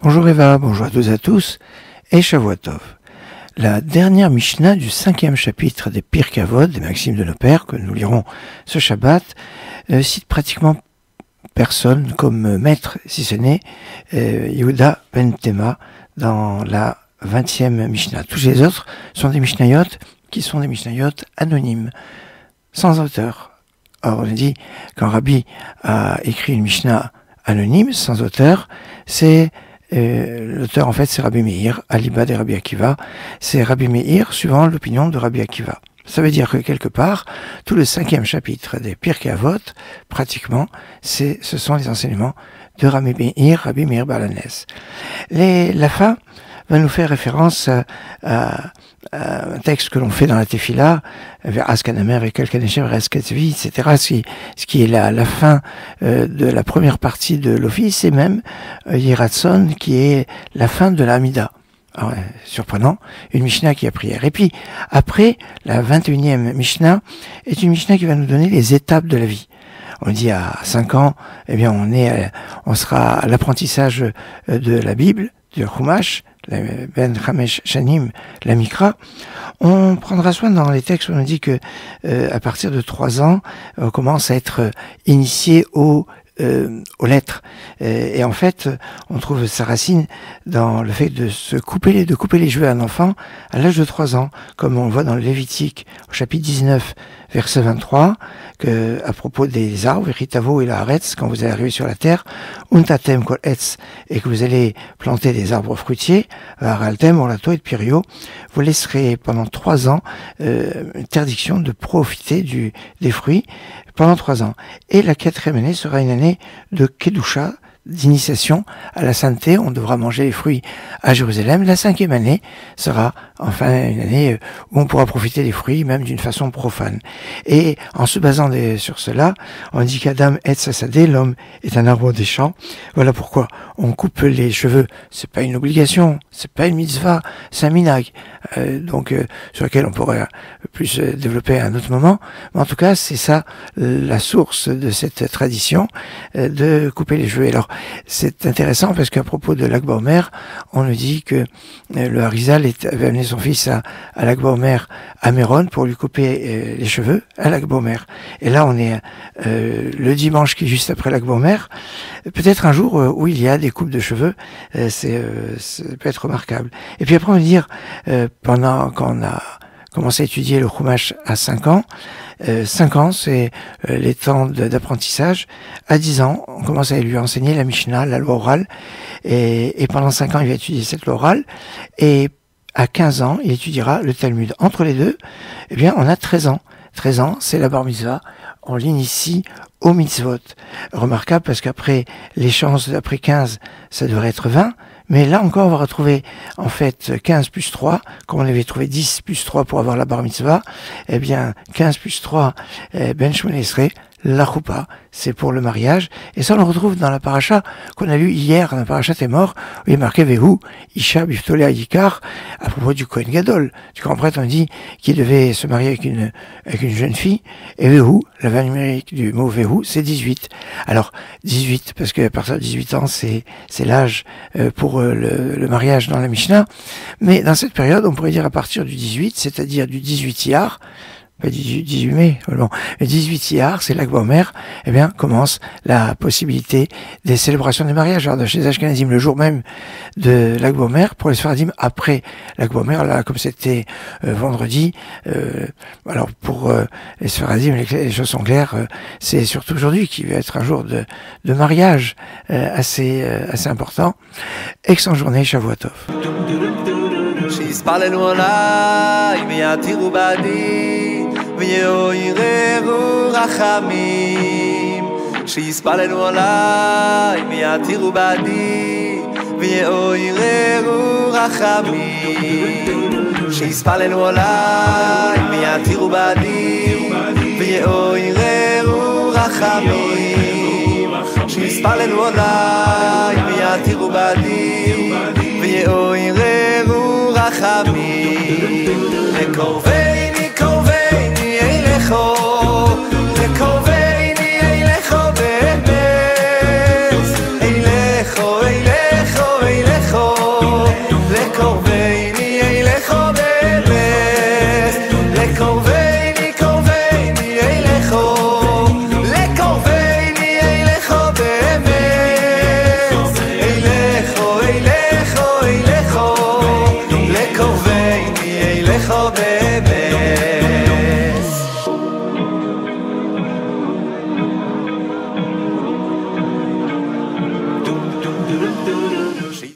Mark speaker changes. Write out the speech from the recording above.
Speaker 1: Bonjour Eva, bonjour à tous et Shavua Tov. La dernière Mishnah du 5e chapitre des Pirkei Avot, des Maximes de nos Pères, que nous lirons ce Shabbat, cite pratiquement personne comme maître, si ce n'est Yehuda ben Tema, dans la 20e Mishnah. Tous les autres sont des Mishnayot qui sont des Mishnayot anonymes, sans auteur. Or, on dit qu'un rabbi a écrit une Mishnah anonyme, sans auteur, c'est l'auteur en fait c'est Rabbi Meir, Aliba de Rabbi Akiva, c'est Rabbi Meir suivant l'opinion de Rabbi Akiva. Ça veut dire que quelque part, tout le 5e chapitre des Pirkei Avot, pratiquement, ce sont les enseignements de Rabbi Meir Baal HaNes. La fin va nous faire référence à un texte que l'on fait dans la Tefila, vers Askanamer et Kalkaneshem, Reskatzvi, etc., ce qui est la fin de la première partie de l'office, et même Yiratson, qui est la fin de la Hamida. Alors, surprenant, une Mishnah qui a prière. Et puis, après, la 21e Mishnah est une Mishnah qui va nous donner les étapes de la vie. On dit à 5 ans, eh bien, on sera à l'apprentissage de la Bible, du Chumash, Ben Chamesh Shanim, la Mikra. On prendra soin dans les textes où on dit que à partir de 3 ans, on commence à être initié aux lettres. Et en fait, on trouve sa racine dans le fait de couper les cheveux à un enfant à l'âge de 3 ans, comme on le voit dans le Lévitique, au chapitre 19, verset 23, que, à propos des arbres, Veritavo et la Haaretz, quand vous allez arriver sur la terre, Untatem kol etz, et que vous allez planter des arbres fruitiers, Haraltem, Orlato et Pirio, vous laisserez pendant 3 ans interdiction de profiter des fruits pendant 3 ans. Et la 4e année sera une année de Kedusha, d'initiation à la sainteté. On devra manger les fruits à Jérusalem. La 5e année sera enfin une année où on pourra profiter des fruits, même d'une façon profane. Et en se basant sur cela, on dit qu'Adam est sasadé, l'homme est un arbre des champs. Voilà pourquoi on coupe les cheveux. C'est pas une obligation, c'est pas une mitzvah, c'est un minag. Sur lequel on pourrait plus développer à un autre moment. Mais en tout cas, c'est ça la source de cette tradition de couper les cheveux. Alors, c'est intéressant parce qu'à propos de l'Akba Omer, on nous dit que le Harizal avait amené son fils à l'Akba Omer à Méron pour lui couper les cheveux à l'Akba Omer. Et là, on est le dimanche qui est juste après l'Akba Omer. Peut-être un jour où il y a des coupes de cheveux, ça peut être remarquable. Et puis après, on va dire, quand on a commencé à étudier le Chumash à 5 ans, 5 ans, c'est les temps d'apprentissage. À 10 ans, on commence à lui enseigner la Mishnah, la loi orale, et pendant 5 ans, il va étudier cette loi orale, et à 15 ans, il étudiera le Talmud. Entre les deux, eh bien, on a 13 ans. 13 ans, c'est la bar mitzvah. On l'initie au mitzvot. Remarquable parce qu'après, les chances d'après 15, ça devrait être 20. Mais là encore, on va retrouver en fait 15 plus 3, comme on avait trouvé 10 plus 3 pour avoir la bar mitzvah. Eh bien, 15 plus 3, ben shmon esrei, la choupa, c'est pour le mariage. Et ça, on le retrouve dans la paracha qu'on a lu hier, dans la paracha Témor, où il est marqué Vehu, Isha biftolea yikar, à propos du Kohen Gadol. Du grand prêtre, on dit qu'il devait se marier avec une jeune fille. Et Vehu, la valeur numérique du mot Vehu, c'est 18. Alors, 18, parce qu'à partir de 18 ans, c'est l'âge pour le mariage dans la Mishnah. Mais dans cette période, on pourrait dire à partir du 18, c'est-à-dire du 18 Iyar, pas 18 mai, bon, le 18 Iyar, c'est l'Akba Omer, eh bien, commence la possibilité des célébrations des mariages. Alors, chez les Ashkenazim, le jour même de l'Akba Omer, pour les Sfaradim, après l'Akba Omer, là, comme c'était vendredi, alors pour les Sfaradim, les choses sont claires, c'est surtout aujourd'hui qui va être un jour de mariage assez important. Excellente journée, Shavua Tov.
Speaker 2: ויעוררו רחמים שיספללו עליי ויעתירו בעדי ויעוררו רחמים שיספללו עליי ויעתירו בעדי ויעוררו רחמים שיספללו עליי ויעתירו בעדי ויעוררו רחמים לקרובי